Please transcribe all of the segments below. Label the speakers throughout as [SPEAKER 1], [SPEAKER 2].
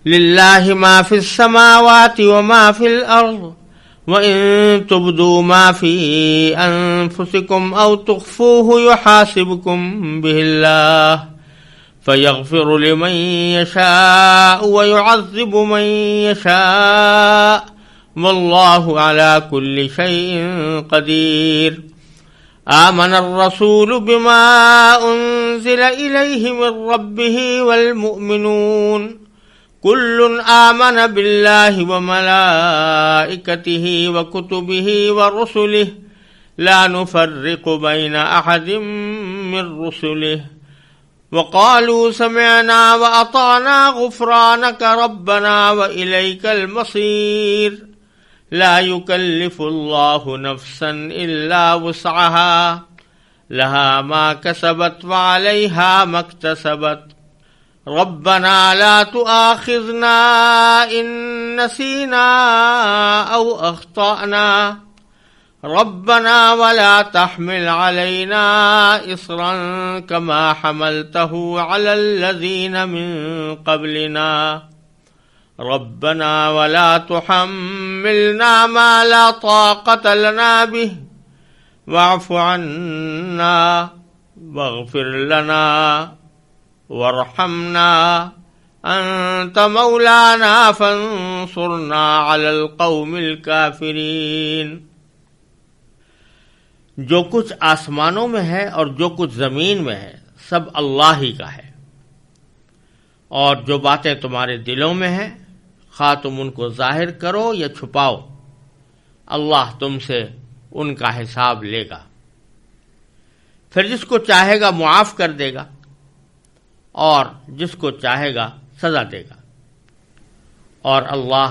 [SPEAKER 1] للہ ما فی السماوات وما فی الارض وَإِن تُبْدُوا مَا فِي أَنفُسِكُمْ أَوْ تُخْفُوهُ يُحَاسِبْكُم بِهِ اللَّهُ فَيَغْفِرُ لِمَن يَشَاءُ وَيُعَذِّبُ مَن يَشَاءُ وَاللَّهُ عَلَى كُلِّ شَيْءٍ قَدِيرٌ آمَنَ الرَّسُولُ بِمَا أُنزِلَ إِلَيْهِ مِن رَّبِّهِ وَالْمُؤْمِنُونَ كل آمن بالله وملائكته وكتبه ورسله لا نفرق بين أحد من رسله وقالوا سمعنا وأطعنا غفرانك ربنا وإليك المصير لا يكلف الله نفسا إلا وسعها لها ما كسبت وعليها ما اكتسبت ربنا لا تؤاخذنا إن نسينا أو أخطأنا ربنا ولا تحمل علينا إصرا كما حملته على الذين من قبلنا ربنا ولا تحملنا ما لا طاقة لنا به واعف عنا واغفر لنا وارحمنا انت مولانا فانصرنا على القوم الكافرین۔ جو کچھ آسمانوں میں ہے اور جو کچھ زمین میں ہے سب اللہ ہی کا ہے، اور جو باتیں تمہارے دلوں میں ہیں خواہ تم ان کو ظاہر کرو یا چھپاؤ، اللہ تم سے ان کا حساب لے گا، پھر جس کو چاہے گا معاف کر دے گا اور جس کو چاہے گا سزا دے گا، اور اللہ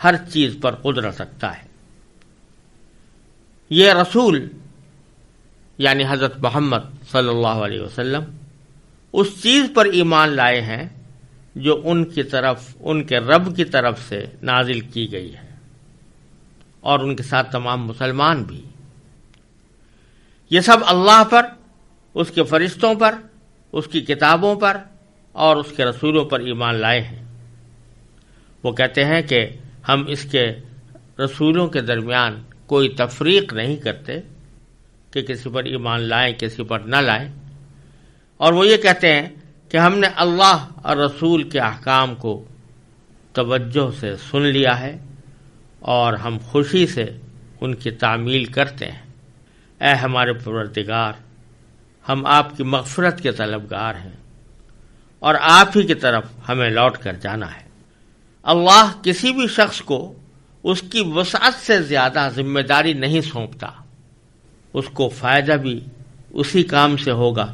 [SPEAKER 1] ہر چیز پر قدرت رکھتا ہے۔ یہ رسول یعنی حضرت محمد صلی اللہ علیہ وسلم اس چیز پر ایمان لائے ہیں جو ان کی طرف ان کے رب کی طرف سے نازل کی گئی ہے، اور ان کے ساتھ تمام مسلمان بھی۔ یہ سب اللہ پر، اس کے فرشتوں پر، اس کی کتابوں پر اور اس کے رسولوں پر ایمان لائے ہیں۔ وہ کہتے ہیں کہ ہم اس کے رسولوں کے درمیان کوئی تفریق نہیں کرتے کہ کسی پر ایمان لائیں کسی پر نہ لائیں، اور وہ یہ کہتے ہیں کہ ہم نے اللہ اور رسول کے احکام کو توجہ سے سن لیا ہے اور ہم خوشی سے ان کی تعمیل کرتے ہیں۔ اے ہمارے پروردگار، ہم آپ کی مغفرت کے طلبگار ہیں اور آپ ہی کی طرف ہمیں لوٹ کر جانا ہے۔ اللہ کسی بھی شخص کو اس کی وسعت سے زیادہ ذمہ داری نہیں سونپتا، اس کو فائدہ بھی اسی کام سے ہوگا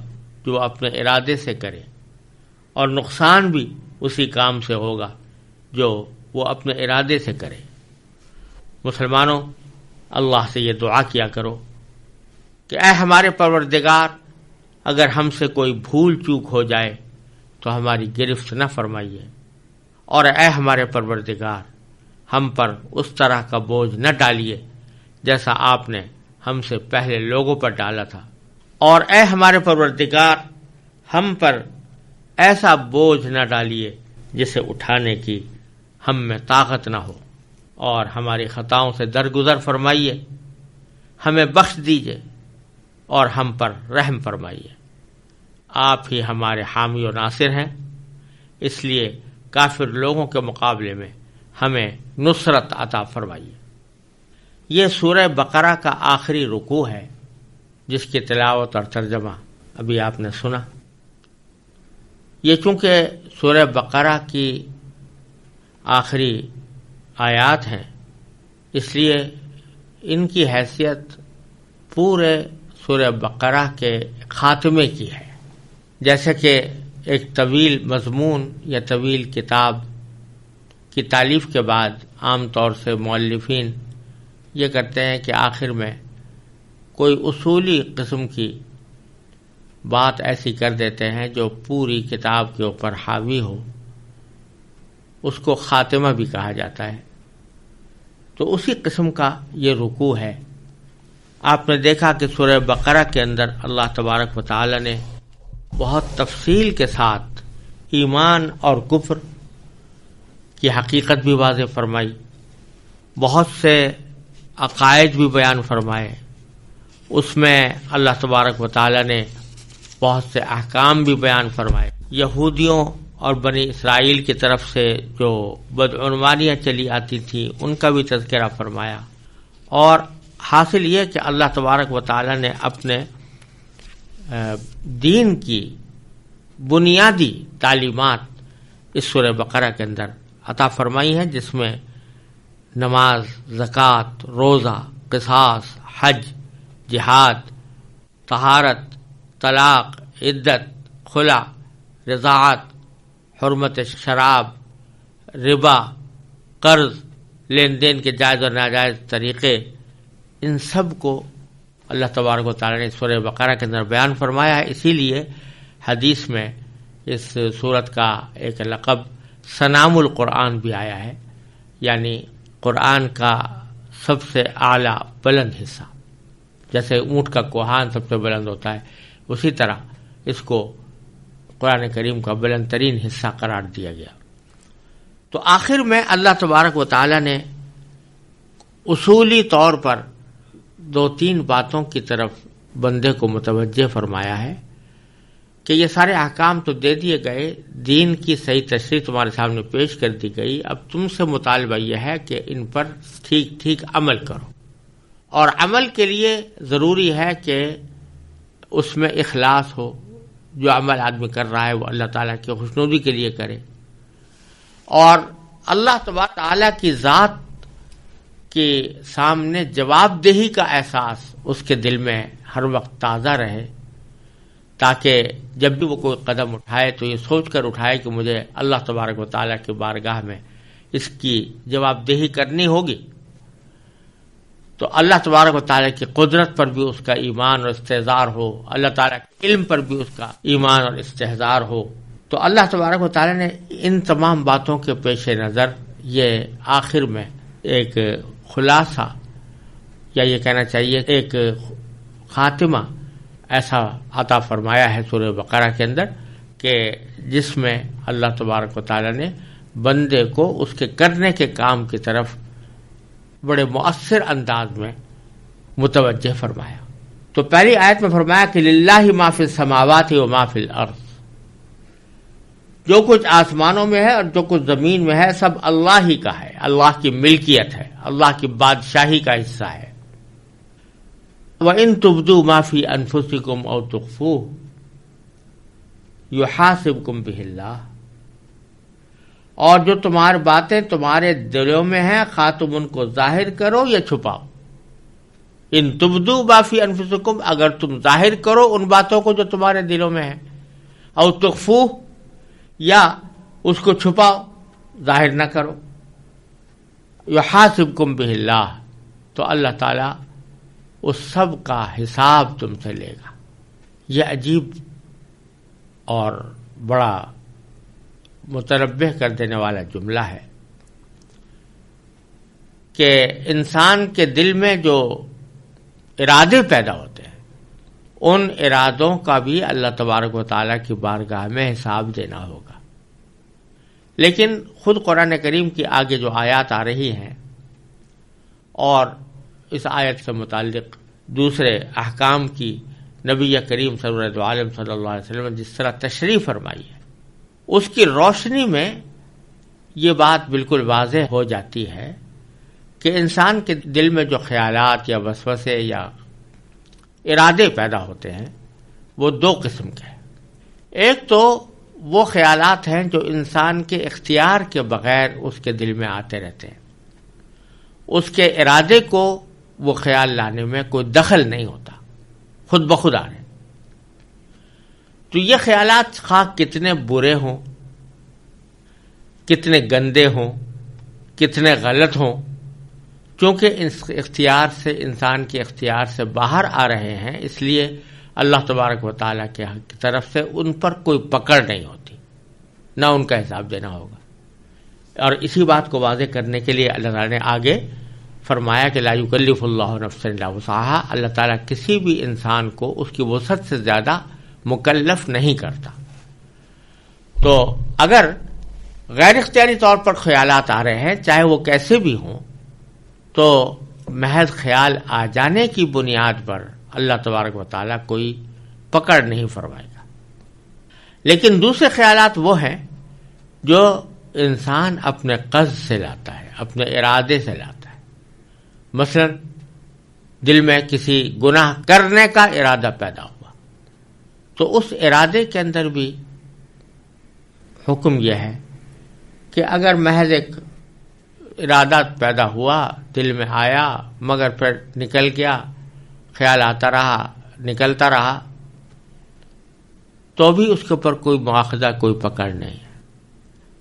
[SPEAKER 1] جو اپنے ارادے سے کرے، اور نقصان بھی اسی کام سے ہوگا جو وہ اپنے ارادے سے کرے۔ مسلمانوں، اللہ سے یہ دعا کیا کرو کہ اے ہمارے پروردگار، اگر ہم سے کوئی بھول چوک ہو جائے تو ہماری گرفت نہ فرمائیے، اور اے ہمارے پروردگار، ہم پر اس طرح کا بوجھ نہ ڈالیے جیسا آپ نے ہم سے پہلے لوگوں پر ڈالا تھا، اور اے ہمارے پروردگار، ہم پر ایسا بوجھ نہ ڈالیے جسے اٹھانے کی ہم میں طاقت نہ ہو، اور ہماری خطاؤں سے درگزر فرمائیے، ہمیں بخش دیجیے اور ہم پر رحم فرمائیے۔ آپ ہی ہمارے حامی و ناصر ہیں، اس لیے کافر لوگوں کے مقابلے میں ہمیں نصرت عطا فرمائیے۔ یہ سورہ بقرہ کا آخری رکوع ہے جس کی تلاوت اور ترجمہ ابھی آپ نے سنا۔ یہ چونکہ سورہ بقرہ کی آخری آیات ہیں، اس لیے ان کی حیثیت پورے سورہ بقرہ کے خاتمے کی ہے، جیسے کہ ایک طویل مضمون یا طویل کتاب کی تالیف کے بعد عام طور سے مؤلفین یہ کرتے ہیں کہ آخر میں کوئی اصولی قسم کی بات ایسی کر دیتے ہیں جو پوری کتاب کے اوپر حاوی ہو، اس کو خاتمہ بھی کہا جاتا ہے۔ تو اسی قسم کا یہ رکوع ہے۔ آپ نے دیکھا کہ سورہ بقرہ کے اندر اللہ تبارک و تعالی نے بہت تفصیل کے ساتھ ایمان اور کفر کی حقیقت بھی واضح فرمائی، بہت سے عقائد بھی بیان فرمائے، اس میں اللہ تبارک و تعالی نے بہت سے احکام بھی بیان فرمائے، یہودیوں اور بنی اسرائیل کی طرف سے جو بدعنوانیاں چلی آتی تھیں ان کا بھی تذکرہ فرمایا، اور حاصل یہ کہ اللہ تبارک و تعالی نے اپنے دین کی بنیادی تعلیمات اس سورہ بقرہ کے اندر عطا فرمائی ہیں، جس میں نماز، زکوٰۃ، روزہ، قصاص، حج، جہاد، طہارت، طلاق، عدت، خلا، رضاعت، حرمت شراب، ربا، قرض، لین دین کے جائز اور ناجائز طریقے، ان سب کو اللہ تبارک و تعالی نے سورہ بقرہ کے اندر بیان فرمایا ہے۔ اسی لیے حدیث میں اس سورت کا ایک لقب سنام القرآن بھی آیا ہے، یعنی قرآن کا سب سے اعلیٰ بلند حصہ، جیسے اونٹ کا کوہان سب سے بلند ہوتا ہے، اسی طرح اس کو قرآن کریم کا بلند ترین حصہ قرار دیا گیا۔ تو آخر میں اللہ تبارک و تعالی نے اصولی طور پر 2-3 باتوں کی طرف بندے کو متوجہ فرمایا ہے کہ یہ سارے احکام تو دے دیے گئے، دین کی صحیح تشریح تمہارے سامنے پیش کر دی گئی، اب تم سے مطالبہ یہ ہے کہ ان پر ٹھیک ٹھیک عمل کرو، اور عمل کے لیے ضروری ہے کہ اس میں اخلاص ہو، جو عمل آدمی کر رہا ہے وہ اللہ تعالیٰ کی خوشنودی کے لیے کرے، اور اللہ تبارک تعالیٰ کی ذات کے سامنے جواب دہی کا احساس اس کے دل میں ہر وقت تازہ رہے، تاکہ جب بھی وہ کوئی قدم اٹھائے تو یہ سوچ کر اٹھائے کہ مجھے اللہ تبارک و تعالیٰ کی بارگاہ میں اس کی جواب دہی کرنی ہوگی۔ تو اللہ تبارک و تعالیٰ کی قدرت پر بھی اس کا ایمان اور استحضار ہو، اللہ تعالیٰ کے علم پر بھی اس کا ایمان اور استحضار ہو۔ تو اللہ تبارک و تعالیٰ نے ان تمام باتوں کے پیش نظر یہ آخر میں ایک خلاصہ، یا یہ کہنا چاہیے ایک خاتمہ ایسا عطا فرمایا ہے سورہ بقرہ کے اندر کہ جس میں اللہ تبارک و تعالیٰ نے بندے کو اس کے کرنے کے کام کی طرف بڑے مؤثر انداز میں متوجہ فرمایا۔ تو پہلی آیت میں فرمایا کہ للہ ما فی السماوات و ما فی الارض، جو کچھ آسمانوں میں ہے اور جو کچھ زمین میں ہے سب اللہ ہی کا ہے، اللہ کی ملکیت ہے، اللہ کی بادشاہی کا حصہ ہے۔ وَإِن تُبْدُوا مَا فِي أَنفُسِكُمْ أَوْ تُخْفُوهُ يُحَاسِبْكُم بِهِ اللَّهُ، اور جو تمہاری باتیں تمہارے دلوں میں ہیں خواہ تم ان کو ظاہر کرو یا چھپاؤ۔ ان تبدو ما فی انفسکم، اگر تم ظاہر کرو ان باتوں کو جو تمہارے دلوں میں ہیں، او تخفوہ، یا اس کو چھپاؤ، ظاہر نہ کرو، یحاسبکم بہ اللہ، تو اللہ تعالیٰ اس سب کا حساب تم سے لے گا۔ یہ عجیب اور بڑا متنبہ کر دینے والا جملہ ہے کہ انسان کے دل میں جو ارادے پیدا ہوتے ہیں ان ارادوں کا بھی اللہ تبارک و تعالیٰ کی بارگاہ میں حساب دینا ہوگا۔ لیکن خود قرآن کریم کی آگے جو آیات آ رہی ہیں اور اس آیت سے متعلق دوسرے احکام کی نبی کریم صلی اللہ علیہ وسلم نے جس طرح تشریح فرمائی ہے، اس کی روشنی میں یہ بات بالکل واضح ہو جاتی ہے کہ انسان کے دل میں جو خیالات یا وسوسے یا ارادے پیدا ہوتے ہیں وہ 2 قسم کے ہیں۔ ایک تو وہ خیالات ہیں جو انسان کے اختیار کے بغیر اس کے دل میں آتے رہتے ہیں، اس کے ارادے کو وہ خیال لانے میں کوئی دخل نہیں ہوتا، خود بخود آ رہے۔ تو یہ خیالات خواہ کتنے برے ہوں، کتنے گندے ہوں، کتنے غلط ہوں، چونکہ اختیار سے انسان کے اختیار سے باہر آ رہے ہیں، اس لیے اللہ تبارک و تعالیٰ کی طرف سے ان پر کوئی پکڑ نہیں ہوتی، نہ ان کا حساب دینا ہوگا۔ اور اسی بات کو واضح کرنے کے لیے اللہ تعالیٰ نے آگے فرمایا کہ لا یکلف اللہ نفسا الا وسعہا، اللہ تعالیٰ کسی بھی انسان کو اس کی وسعت سے زیادہ مکلف نہیں کرتا۔ تو اگر غیر اختیاری طور پر خیالات آ رہے ہیں، چاہے وہ کیسے بھی ہوں، تو محض خیال آ جانے کی بنیاد پر اللہ تبارک و تعالیٰ کوئی پکڑ نہیں فرمائے گا۔ لیکن دوسرے خیالات وہ ہیں جو انسان اپنے قصد سے لاتا ہے، اپنے ارادے سے لاتا ہے۔ مثلا دل میں کسی گناہ کرنے کا ارادہ پیدا ہوا، تو اس ارادے کے اندر بھی حکم یہ ہے کہ اگر محض ایک ارادہ پیدا ہوا، دل میں آیا، مگر پھر نکل گیا، خیال آتا رہا، نکلتا رہا، تو بھی اس کے اوپر کوئی مواخذہ، کوئی پکڑ نہیں ہے۔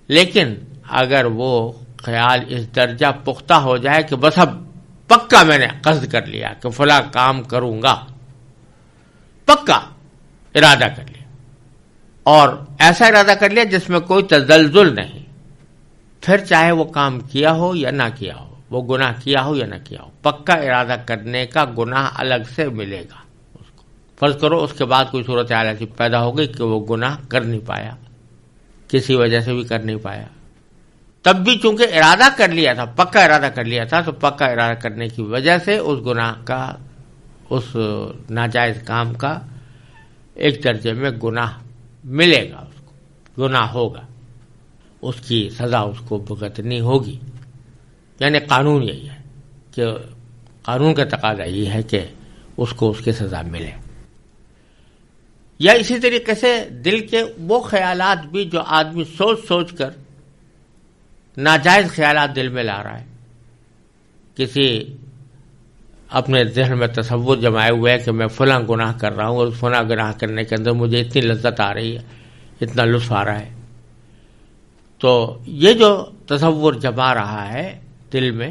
[SPEAKER 1] لیکن اگر وہ خیال اس درجہ پختہ ہو جائے کہ بس اب پکا میں نے قصد کر لیا کہ فلاں کام کروں گا، پکا ارادہ کر لیا، اور ایسا ارادہ کر لیا جس میں کوئی تزلزل نہیں، پھر چاہے وہ کام کیا ہو یا نہ کیا ہو، وہ گناہ کیا ہو یا نہ کیا ہو، پکا ارادہ کرنے کا گناہ الگ سے ملے گا اس کو۔ فرض کرو اس کے بعد کوئی صورتحال ایسی پیدا ہو گئی کہ وہ گناہ کر نہیں پایا، کسی وجہ سے بھی کر نہیں پایا، تب بھی چونکہ ارادہ کر لیا تھا، پکا ارادہ کر لیا تھا، تو پکا ارادہ کرنے کی وجہ سے اس گناہ کا، اس ناجائز کام کا ایک درجے میں گناہ ملے گا، اس کو گناہ ہوگا، اس کی سزا اس کو بھگتنی ہوگی۔ یعنی قانون یہی ہے کہ قانون کا تقاضا یہ ہے کہ اس کو اس کی سزا ملے۔ یا اسی طریقے سے دل کے وہ خیالات بھی جو آدمی سوچ سوچ کر ناجائز خیالات دل میں لا رہا ہے، کسی اپنے ذہن میں تصور جمائے ہوئے ہے کہ میں فلاں گناہ کر رہا ہوں، اور فلاں گناہ کرنے کے اندر مجھے اتنی لذت آ رہی ہے، اتنا لطف آ رہا ہے، تو یہ جو تصور جما رہا ہے دل میں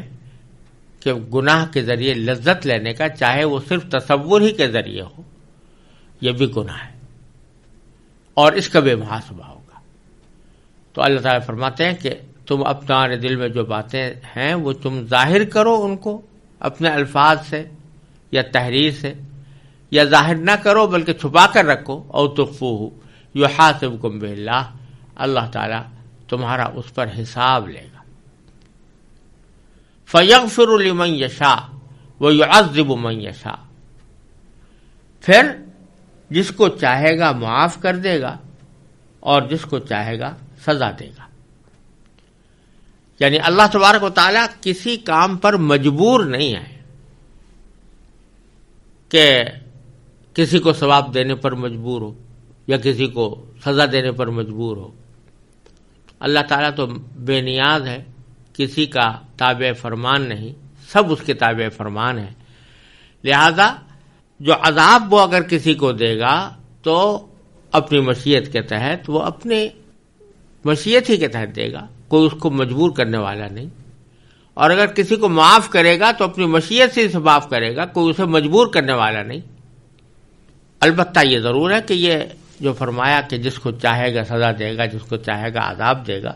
[SPEAKER 1] کہ گناہ کے ذریعے لذت لینے کا، چاہے وہ صرف تصور ہی کے ذریعے ہو، یہ بھی گناہ ہے، اور اس کا بے محاسبہ ہوگا۔ تو اللہ تعالیٰ فرماتے ہیں کہ تم اپنے دل میں جو باتیں ہیں وہ تم ظاہر کرو ان کو اپنے الفاظ سے یا تحریر سے، یا ظاہر نہ کرو بلکہ چھپا کر رکھو، او تخفوہ یحاسبکم بہ اللہ، اللہ تعالیٰ تمہارا اس پر حساب لے گا۔ فیغفر لمن یشاء ویعذب من یشاء، پھر جس کو چاہے گا معاف کر دے گا اور جس کو چاہے گا سزا دے گا۔ یعنی اللہ تبارک و تعالیٰ کسی کام پر مجبور نہیں ہے کہ کسی کو ثواب دینے پر مجبور ہو یا کسی کو سزا دینے پر مجبور ہو۔ اللہ تعالیٰ تو بے نیاز ہے، کسی کا تابع فرمان نہیں، سب اس کے تابع فرمان ہے، لہذا جو عذاب وہ اگر کسی کو دے گا تو اپنی مشیت کے تحت، وہ اپنی مشیت ہی کے تحت دے گا، کوئی اس کو مجبور کرنے والا نہیں، اور اگر کسی کو معاف کرے گا تو اپنی مشیت سے اسے معاف کرے گا، کوئی اسے مجبور کرنے والا نہیں۔ البتہ یہ ضرور ہے کہ یہ جو فرمایا کہ جس کو چاہے گا سزا دے گا، جس کو چاہے گا عذاب دے گا،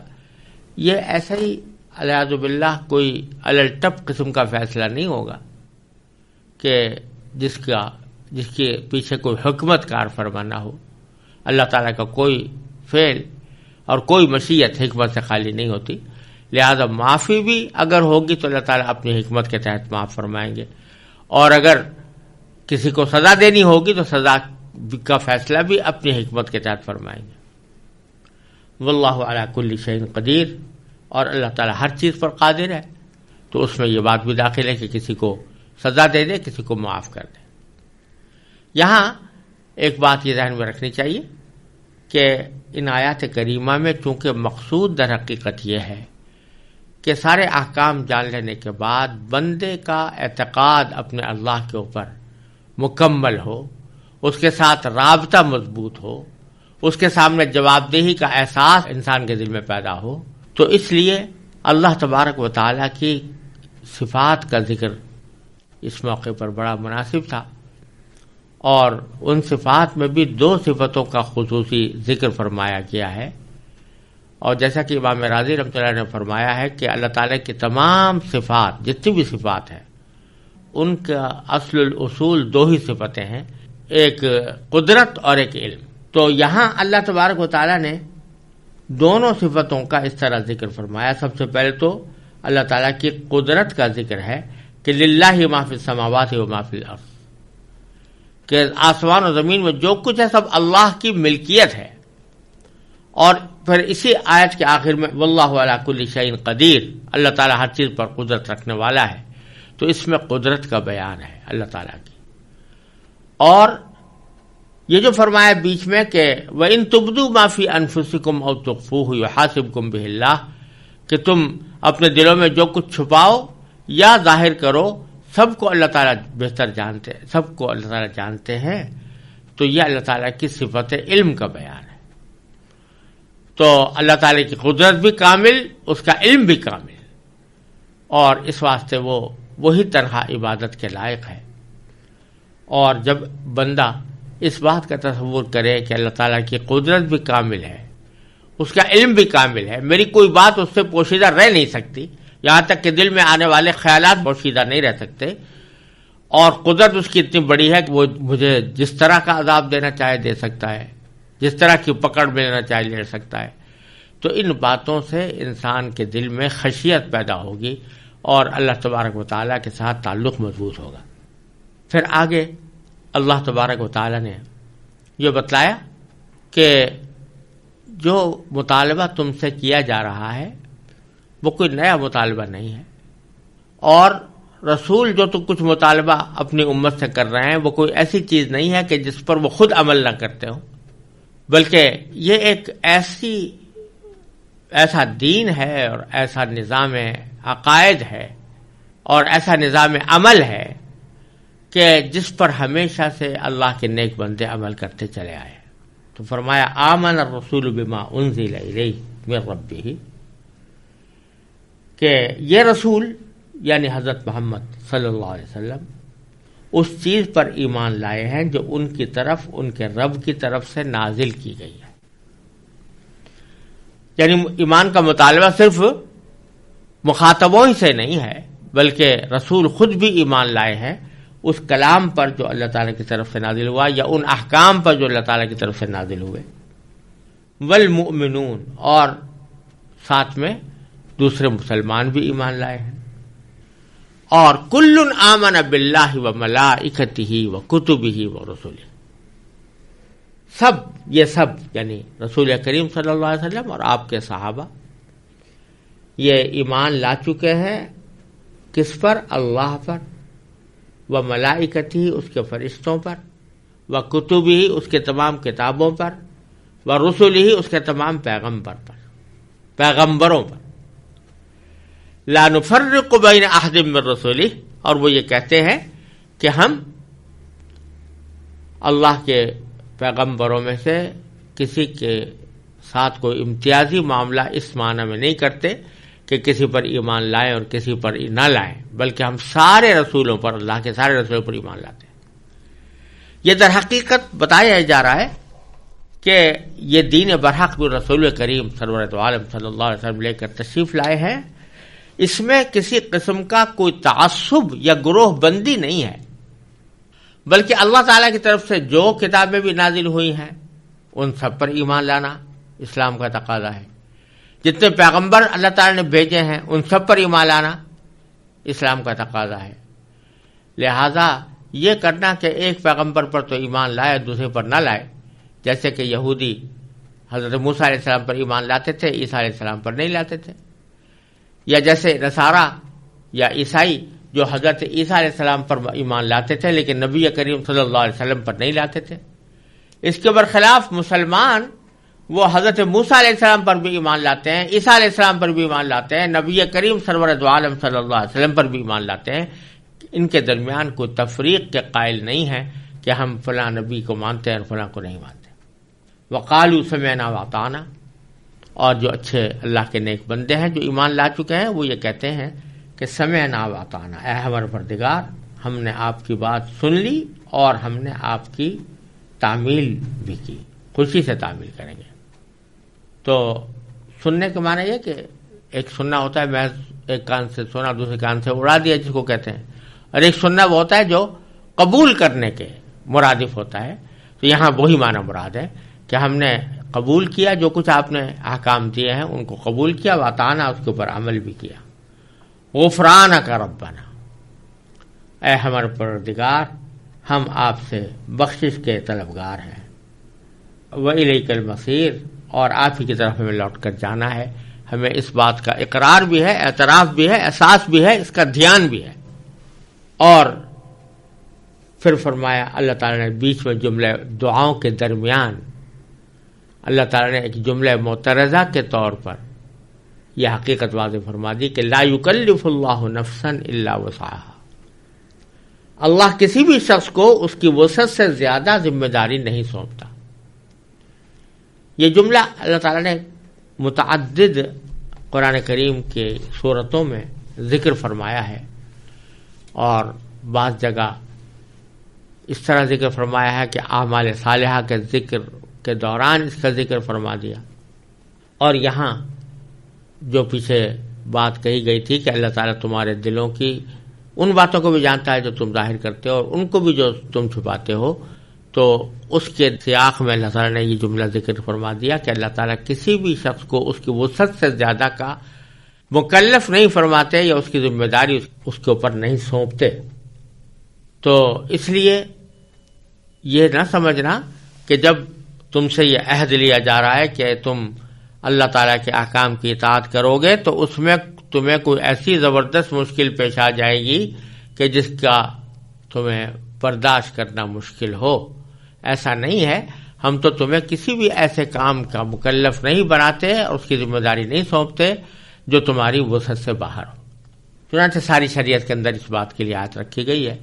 [SPEAKER 1] یہ ایسا ہی الیاذ باللہ کوئی الٹپ قسم کا فیصلہ نہیں ہوگا کہ جس کے پیچھے کوئی حکمت کار فرما نہ ہو۔ اللہ تعالیٰ کا کوئی فعل اور کوئی مشیت حکمت سے خالی نہیں ہوتی، لہذا معافی بھی اگر ہوگی تو اللہ تعالیٰ اپنی حکمت کے تحت معاف فرمائیں گے، اور اگر کسی کو سزا دینی ہوگی تو سزا کا فیصلہ بھی اپنی حکمت کے تحت فرمائیں گے۔ واللہ علی کل شیء قدیر، اور اللہ تعالیٰ ہر چیز پر قادر ہے، تو اس میں یہ بات بھی داخل ہے کہ کسی کو سزا دے دے، کسی کو معاف کر دے۔ یہاں ایک بات یہ ذہن میں رکھنی چاہیے کہ ان آیات کریمہ میں چونکہ مقصود در حقیقت یہ ہے کہ سارے احکام جان لینے کے بعد بندے کا اعتقاد اپنے اللہ کے اوپر مکمل ہو، اس کے ساتھ رابطہ مضبوط ہو، اس کے سامنے جواب دہی کا احساس انسان کے دل میں پیدا ہو، تو اس لیے اللہ تبارک و تعالیٰ کی صفات کا ذکر اس موقع پر بڑا مناسب تھا، اور ان صفات میں بھی دو صفتوں کا خصوصی ذکر فرمایا گیا ہے، اور جیسا کہ امام راضی رحمۃ اللہ نے فرمایا ہے کہ اللہ تعالیٰ کی تمام صفات، جتنی بھی صفات ہیں، ان کا اصل الاصول دو ہی صفتیں ہیں، ایک قدرت اور ایک علم۔ تو یہاں اللہ تبارک و تعالیٰ نے دونوں صفتوں کا اس طرح ذکر فرمایا. سب سے پہلے تو اللہ تعالیٰ کی قدرت کا ذکر ہے کہ للہ ما فی السماوات و ما فی الارض، کہ آسمان و زمین میں جو کچھ ہے سب اللہ کی ملکیت ہے. اور پھر اسی آیت کے آخر میں واللہ علی کل شیء قدیر، اللہ تعالیٰ ہر چیز پر قدرت رکھنے والا ہے. تو اس میں قدرت کا بیان ہے اللہ تعالیٰ کی. اور یہ جو فرمایا بیچ میں کہ وَإِن تُبْدُوا مَا فِي أَنفُسِكُمْ أَوْ تُخْفُوهُ يُحَاسِبْكُم بِهِ اللَّهُ، کہ تم اپنے دلوں میں جو کچھ چھپاؤ یا ظاہر کرو سب کو اللہ تعالیٰ بہتر جانتے ہیں، سب کو اللہ تعالیٰ جانتے ہیں. تو یہ اللہ تعالیٰ کی صفت علم کا بیان ہے. تو اللہ تعالیٰ کی قدرت بھی کامل، اس کا علم بھی کامل، اور اس واسطے وہ وہی طرح عبادت کے لائق ہے. اور جب بندہ اس بات کا تصور کرے کہ اللہ تعالیٰ کی قدرت بھی کامل ہے، اس کا علم بھی کامل ہے، میری کوئی بات اس سے پوشیدہ رہ نہیں سکتی، یہاں تک کہ دل میں آنے والے خیالات پوشیدہ نہیں رہ سکتے، اور قدرت اس کی اتنی بڑی ہے کہ وہ مجھے جس طرح کا عذاب دینا چاہے دے سکتا ہے، جس طرح کی پکڑ میں لینا چاہے لے سکتا ہے. تو ان باتوں سے انسان کے دل میں خشیت پیدا ہوگی اور اللہ تبارک و تعالیٰ کے ساتھ تعلق مضبوط ہوگا. پھر آگے اللہ تبارک و تعالیٰ نے یہ بتلایا کہ جو مطالبہ تم سے کیا جا رہا ہے وہ کوئی نیا مطالبہ نہیں ہے، اور رسول جو تم کچھ مطالبہ اپنی امت سے کر رہے ہیں وہ کوئی ایسی چیز نہیں ہے کہ جس پر وہ خود عمل نہ کرتے ہوں، بلکہ یہ ایک ایسا دین ہے اور ایسا نظام عقائد ہے اور ایسا نظام عمل ہے کہ جس پر ہمیشہ سے اللہ کے نیک بندے عمل کرتے چلے آئے. تو فرمایا آمن الرسول بما انزل الیہ من ربہ، کہ یہ رسول یعنی حضرت محمد صلی اللہ علیہ وسلم اس چیز پر ایمان لائے ہیں جو ان کی طرف ان کے رب کی طرف سے نازل کی گئی ہے. یعنی ایمان کا مطالبہ صرف مخاطبوں ہی سے نہیں ہے، بلکہ رسول خود بھی ایمان لائے ہیں اس کلام پر جو اللہ تعالیٰ کی طرف سے نازل ہوا یا ان احکام پر جو اللہ تعالیٰ کی طرف سے نازل ہوئے. والمؤمنون، اور ساتھ میں دوسرے مسلمان بھی ایمان لائے ہیں. اور کل آمن باللہ وملائکتہ وکتبہ ورسلہ، یہ سب یعنی رسول کریم صلی اللہ علیہ وسلم اور آپ کے صحابہ یہ ایمان لا چکے ہیں کس پر؟ اللہ پر، وملائکتہ اس کے فرشتوں پر، وکتبہ اس کے تمام کتابوں پر، ورسلہ اس کے تمام پیغمبروں پر. لا نفرق بین احد من رسولہ، اور وہ یہ کہتے ہیں کہ ہم اللہ کے پیغمبروں میں سے کسی کے ساتھ کوئی امتیازی معاملہ اس معنی میں نہیں کرتے کہ کسی پر ایمان لائیں اور کسی پر نہ لائیں، بلکہ ہم سارے رسولوں پر، اللہ کے سارے رسولوں پر ایمان لاتے ہیں. یہ در حقیقت بتایا جا رہا ہے کہ یہ دین برحق بھی رسول کریم سرورت عالم صلی اللہ علیہ وسلم لے کر تشریف لائے ہیں. اس میں کسی قسم کا کوئی تعصب یا گروہ بندی نہیں ہے، بلکہ اللہ تعالیٰ کی طرف سے جو کتابیں بھی نازل ہوئی ہیں ان سب پر ایمان لانا اسلام کا تقاضا ہے. جتنے پیغمبر اللہ تعالیٰ نے بھیجے ہیں ان سب پر ایمان لانا اسلام کا تقاضا ہے. لہذا یہ کرنا کہ ایک پیغمبر پر تو ایمان لائے دوسرے پر نہ لائے، جیسے کہ یہودی حضرت موسیٰ علیہ السلام پر ایمان لاتے تھے، عیسیٰ علیہ السلام پر نہیں لاتے تھے، یا جیسے نصارہ یا عیسائی جو حضرت عیسیٰ علیہ السلام پر ایمان لاتے تھے لیکن نبی کریم صلی اللہ علیہ وسلم پر نہیں لاتے تھے. اس کے برخلاف مسلمان وہ حضرت موسیٰ علیہ السلام پر بھی ایمان لاتے ہیں، عیسیٰ علیہ السلام پر بھی ایمان لاتے ہیں، نبی کریم سرورت عالم صلی اللہ علیہ وسلم پر بھی ایمان لاتے ہیں. ان کے درمیان کوئی تفریق کے قائل نہیں ہے کہ ہم فلاں نبی کو مانتے ہیں اور فلاں کو نہیں مانتے. وقالوا سمعنا واطعنا، اور جو اچھے اللہ کے نیک بندے ہیں جو ایمان لا چکے ہیں وہ یہ کہتے ہیں کہ سمعنا واطعنا، اے ہمارے پروردگار ہم نے آپ کی بات سن لی اور ہم نے آپ کی تعمیل بھی کی، خوشی سے تعمیل کریں گے. تو سننے کے معنی یہ کہ ایک سننا ہوتا ہے محض ایک کان سے سنا دوسرے کان سے اڑا دیا جس کو کہتے ہیں، اور ایک سننا وہ ہوتا ہے جو قبول کرنے کے مرادف ہوتا ہے. تو یہاں وہی معنی مراد ہے کہ ہم نے قبول کیا، جو کچھ آپ نے احکام دیے ہیں ان کو قبول کیا، واتانا اس کے اوپر عمل بھی کیا۔ غفرانک ربنا، اے ہمارے پروردگار ہم آپ سے بخشش کے طلبگار ہیں، وإلیک المصیر، اور آپ ہی کی طرف ہمیں لوٹ کر جانا ہے۔ ہمیں اس بات کا اقرار بھی ہے، اعتراف بھی ہے، احساس بھی ہے، اس کا دھیان بھی ہے۔ اور پھر فرمایا اللہ تعالیٰ نے بیچ میں جملہ دعاؤں کے درمیان اللہ تعالیٰ نے ایک جملہ معترضہ کے طور پر یہ حقیقت واضح فرما دی کہ لا یکلف اللہ نفسا الا وسعها، اللہ کسی بھی شخص کو اس کی وسعت سے زیادہ ذمہ داری نہیں سونپتا۔ یہ جملہ اللہ تعالیٰ نے متعدد قرآن کریم کے صورتوں میں ذکر فرمایا ہے، اور بعض جگہ اس طرح ذکر فرمایا ہے کہ اعمال صالحہ کے ذکر کے دوران اس کا ذکر فرما دیا۔ اور یہاں جو پیچھے بات کہی گئی تھی کہ اللہ تعالیٰ تمہارے دلوں کی ان باتوں کو بھی جانتا ہے جو تم ظاہر کرتے ہو اور ان کو بھی جو تم چھپاتے ہو، تو اس کے سیاق میں اللہ تعالیٰ نے یہ جملہ ذکر فرما دیا کہ اللہ تعالیٰ کسی بھی شخص کو اس کی وسعت سے زیادہ کا مکلف نہیں فرماتے یا اس کی ذمہ داری اس کے اوپر نہیں سونپتے۔ تو اس لیے یہ نہ سمجھنا کہ جب تم سے یہ عہد لیا جا رہا ہے کہ تم اللہ تعالیٰ کے احکام کی اطاعت کرو گے تو اس میں تمہیں کوئی ایسی زبردست مشکل پیش آ جائے گی کہ جس کا تمہیں برداشت کرنا مشکل ہو۔ ایسا نہیں ہے، ہم تو تمہیں کسی بھی ایسے کام کا مکلف نہیں بناتے اور اس کی ذمہ داری نہیں سونپتے جو تمہاری وسعت سے باہر ہو۔ چنانچہ ساری شریعت کے اندر اس بات کے لیے آیت رکھی گئی ہے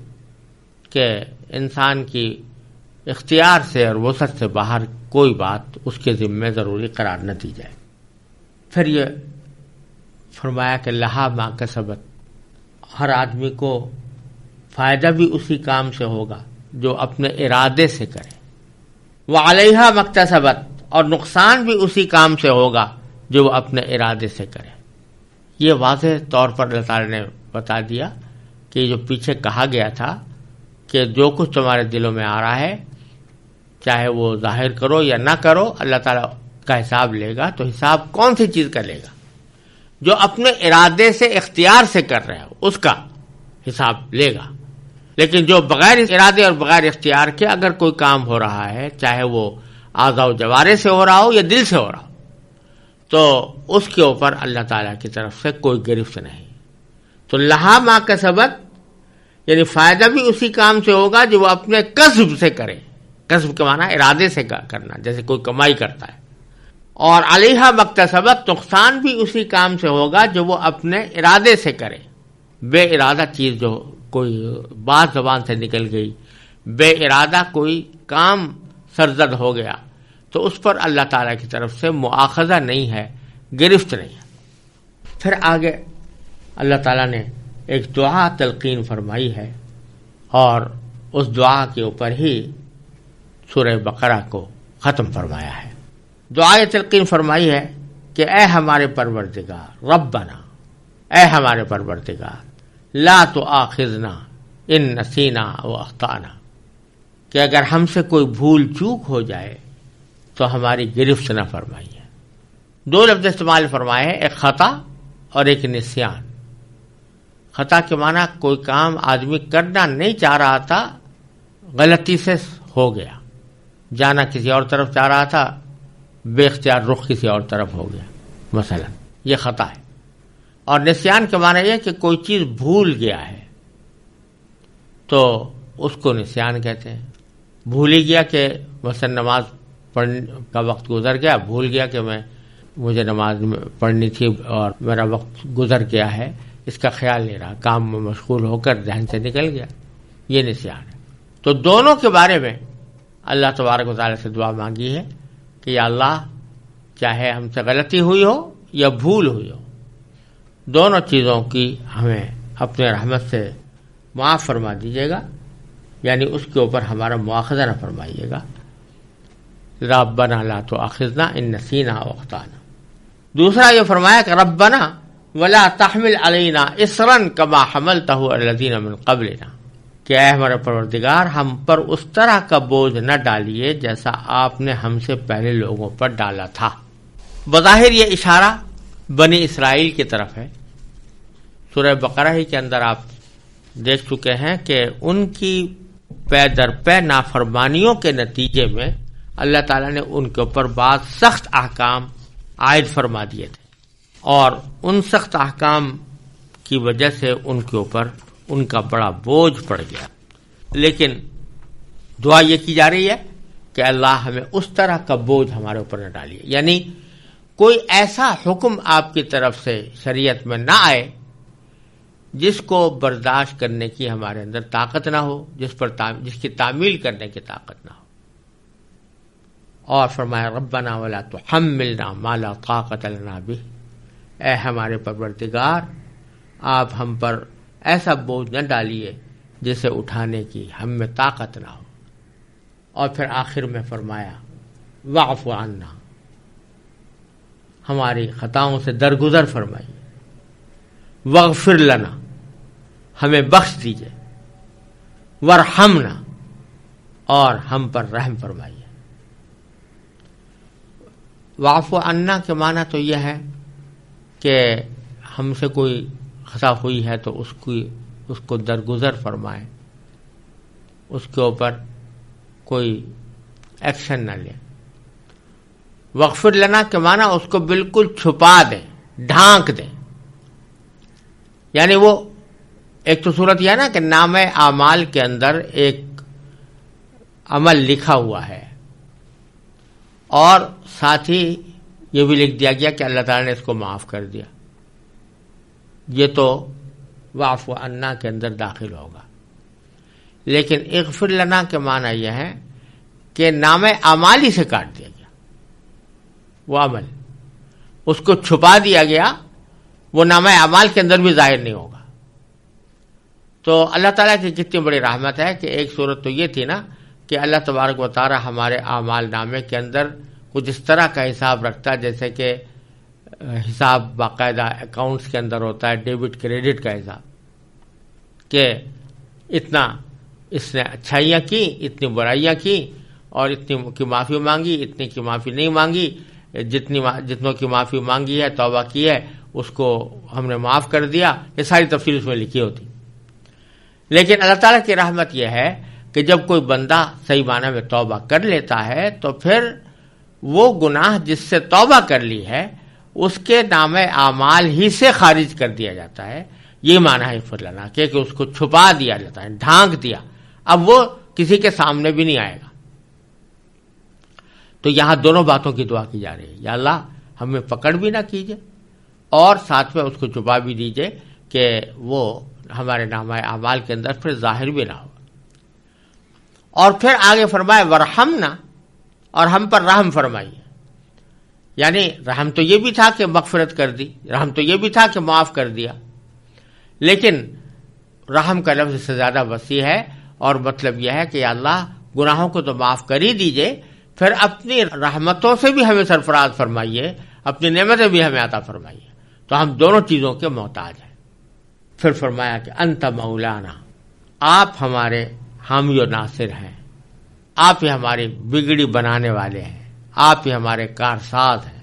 [SPEAKER 1] کہ انسان کی اختیار سے اور وسعت سے باہر کوئی بات اس کے ذمہ ضروری قرار نہ دی جائے۔ پھر یہ فرمایا کہ لہا ما کسبت، ہر آدمی کو فائدہ بھی اسی کام سے ہوگا جو اپنے ارادے سے کرے، وعلیہا مکتسبت، اور نقصان بھی اسی کام سے ہوگا جو وہ اپنے ارادے سے کرے۔ یہ واضح طور پر اللہ تعالی نے بتا دیا کہ جو پیچھے کہا گیا تھا کہ جو کچھ تمہارے دلوں میں آ رہا ہے چاہے وہ ظاہر کرو یا نہ کرو اللہ تعالیٰ کا حساب لے گا، تو حساب کون سی چیز کا لے گا؟ جو اپنے ارادے سے اختیار سے کر رہے ہو اس کا حساب لے گا، لیکن جو بغیر ارادے اور بغیر اختیار کے اگر کوئی کام ہو رہا ہے چاہے وہ اعضاء و جوارح سے ہو رہا ہو یا دل سے ہو رہا ہو تو اس کے اوپر اللہ تعالیٰ کی طرف سے کوئی گرفت نہیں۔ تو لہا ما کسبت یعنی فائدہ بھی اسی کام سے ہوگا جو وہ اپنے کسب سے کرے، کسب کے معنی ارادے سے کرنا، جیسے کوئی کمائی کرتا ہے، اور علیہا مکتسبت، نقصان بھی اسی کام سے ہوگا جو وہ اپنے ارادے سے کرے۔ بے ارادہ چیز جو کوئی بات زبان سے نکل گئی، بے ارادہ کوئی کام سرزد ہو گیا تو اس پر اللہ تعالیٰ کی طرف سے مؤاخذہ نہیں ہے، گرفت نہیں ہے۔ پھر آگے اللہ تعالیٰ نے ایک دعا تلقین فرمائی ہے اور اس دعا کے اوپر ہی سورہ بقرہ کو ختم فرمایا ہے۔ دعا تلقین فرمائی ہے کہ اے ہمارے پروردگار ربنا، اے ہمارے پروردگار لا تؤاخذنا ان نسینا و اخطانا، کہ اگر ہم سے کوئی بھول چوک ہو جائے تو ہماری گرفت نہ فرمائیے۔ دو لفظ استعمال فرمائے ہیں، ایک خطا اور ایک نسیان۔ خطا کے معنی کوئی کام آدمی کرنا نہیں چاہ رہا تھا، غلطی سے ہو گیا، جانا کسی اور طرف چاہ رہا تھا، بے اختیار رخ کسی اور طرف ہو گیا مثلا، یہ خطا ہے۔ اور نسیان کے معنی یہ کہ کوئی چیز بھول گیا ہے تو اس کو نسیان کہتے ہیں۔ بھول ہی گیا کہ مثلا نماز پڑھنے کا وقت گزر گیا، بھول گیا کہ مجھے نماز پڑھنی تھی اور میرا وقت گزر گیا ہے، اس کا خیال نہیں رہا، کام میں مشغول ہو کر ذہن سے نکل گیا، یہ نسیان ہے۔ تو دونوں کے بارے میں اللہ تبارک و تعالیٰ سے دعا مانگی ہے کہ یا اللہ چاہے ہم سے غلطی ہوئی ہو یا بھول ہوئی ہو، دونوں چیزوں کی ہمیں اپنے رحمت سے معاف فرما دیجیے گا، یعنی اس کے اوپر ہمارا مواخذہ نہ فرمائیے گا۔ ربنا لا تؤاخذنا ان نسینا او اخطانا۔ دوسرا یہ فرمایا کہ ربنا ولا تحمل علینا اصرا کما حملتہ علی الذین من قبلنا، کہ اے ہمارے پروردگار ہم پر اس طرح کا بوجھ نہ ڈالیے جیسا آپ نے ہم سے پہلے لوگوں پر ڈالا تھا۔ بظاہر یہ اشارہ بنی اسرائیل کی طرف ہے۔ سورہ بقرہ ہی کے اندر آپ دیکھ چکے ہیں کہ ان کی پے در پے نافرمانیوں کے نتیجے میں اللہ تعالیٰ نے ان کے اوپر بعض سخت احکام عائد فرما دیے تھے، اور ان سخت احکام کی وجہ سے ان کے اوپر ان کا بڑا بوجھ پڑ گیا۔ لیکن دعا یہ کی جا رہی ہے کہ اللہ ہمیں اس طرح کا بوجھ ہمارے اوپر نہ ڈالیے، یعنی کوئی ایسا حکم آپ کی طرف سے شریعت میں نہ آئے جس کو برداشت کرنے کی ہمارے اندر طاقت نہ ہو، جس کی تعمیل کرنے کی طاقت نہ ہو۔ اور فرمایا ربنا ولا تحملنا ما لا طاقت لنا به، اے ہمارے پروردگار آپ ہم پر ایسا بوجھ نہ ڈالیے جسے اٹھانے کی ہم میں طاقت نہ ہو۔ اور پھر آخر میں فرمایا واعف عنا، ہماری خطاؤں سے درگزر فرمائیے، واغفر لنا، ہمیں بخش دیجئے، وارحمنا، اور ہم پر رحم فرمائیے۔ واعف عنا کے معنی تو یہ ہے کہ ہم سے کوئی خطا ہوئی ہے تو اس کو درگزر فرمائیں، اس کے اوپر کوئی ایکشن نہ لیں۔ واغفر لنا کے معنی اس کو بالکل چھپا دیں، ڈھانک دیں، یعنی وہ ایک تو صورت یہ ہے نا کہ نامہ اعمال کے اندر ایک عمل لکھا ہوا ہے، اور ساتھ ہی یہ بھی لکھ دیا گیا کہ اللہ تعالیٰ نے اس کو معاف کر دیا، یہ تو واعف عنا کے اندر داخل ہوگا۔ لیکن اغفر لنا کے معنی یہ ہے کہ نامہ اعمال ہی سے کاٹ دیا گیا، وہ عمل اس کو چھپا دیا گیا، وہ نامہ اعمال کے اندر بھی ظاہر نہیں ہوگا۔ تو اللہ تعالیٰ کی کتنی بڑی رحمت ہے کہ ایک صورت تو یہ تھی نا کہ اللہ تبارک و تعالیٰ ہمارے اعمال نامے کے اندر کچھ اس طرح کا حساب رکھتا ہے جیسے کہ حساب باقاعدہ اکاؤنٹس کے اندر ہوتا ہے، ڈیبٹ کریڈٹ کا حساب، کہ اتنا اس نے اچھائیاں کی، اتنی برائیاں کی، اور اتنی کی معافی مانگی، اتنی کی معافی نہیں مانگی، جتنوں کی معافی مانگی ہے، توبہ کی ہے، اس کو ہم نے معاف کر دیا، یہ ساری تفصیل اس میں لکھی ہوتی۔ لیکن اللہ تعالیٰ کی رحمت یہ ہے کہ جب کوئی بندہ صحیح معنی میں توبہ کر لیتا ہے تو پھر وہ گناہ جس سے توبہ کر لی ہے اس کے نامہ اعمال ہی سے خارج کر دیا جاتا ہے۔ یہ معنی ہے اغفر لنا کہ اس کو چھپا دیا جاتا ہے، ڈھانک دیا، اب وہ کسی کے سامنے بھی نہیں آئے گا۔ تو یہاں دونوں باتوں کی دعا کی جا رہی ہے، یا اللہ ہمیں پکڑ بھی نہ کیجیے اور ساتھ میں اس کو چھپا بھی دیجیے کہ وہ ہمارے نامہ اعمال کے اندر پھر ظاہر بھی نہ ہو۔ اور پھر آگے فرمائے ورحمنا، اور ہم پر رحم فرمائیے، یعنی رحم تو یہ بھی تھا کہ مغفرت کر دی، رحم تو یہ بھی تھا کہ معاف کر دیا، لیکن رحم کا لفظ سے زیادہ وسیع ہے، اور مطلب یہ ہے کہ یا اللہ گناہوں کو تو معاف کر ہی دیجئے، پھر اپنی رحمتوں سے بھی ہمیں سرفراز فرمائیے، اپنی نعمتیں بھی ہمیں عطا فرمائیے۔ تو ہم دونوں چیزوں کے محتاج ہیں۔ پھر فرمایا کہ انت مولانا، آپ ہمارے حامی و ناصر ہیں، آپ ہی ہماری بگڑی بنانے والے ہیں، آپ ہی ہمارے کارساز ہیں۔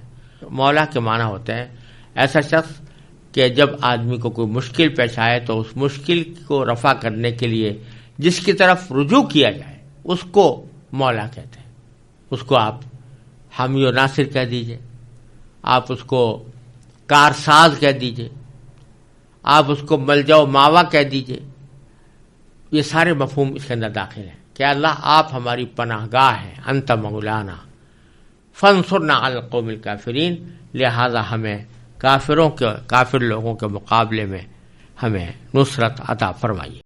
[SPEAKER 1] مولا کے معنی ہوتے ہیں ایسا شخص کہ جب آدمی کو کوئی مشکل پیش آئے تو اس مشکل کو رفع کرنے کے لیے جس کی طرف رجوع کیا جائے اس کو مولا کہتے ہیں۔ اس کو آپ حامی و ناصر کہہ دیجئے، آپ اس کو کارساز کہہ دیجئے، آپ اس کو ملجا و ماوا کہہ دیجئے، یہ سارے مفہوم اس کے اندر داخل ہیں کہ اللہ آپ ہماری پناہ گاہ ہیں، انت مولانا فانصرنا علی القوم الکافرین، لہذا ہمیں کافر لوگوں کے مقابلے میں ہمیں نصرت عطا فرمائیے۔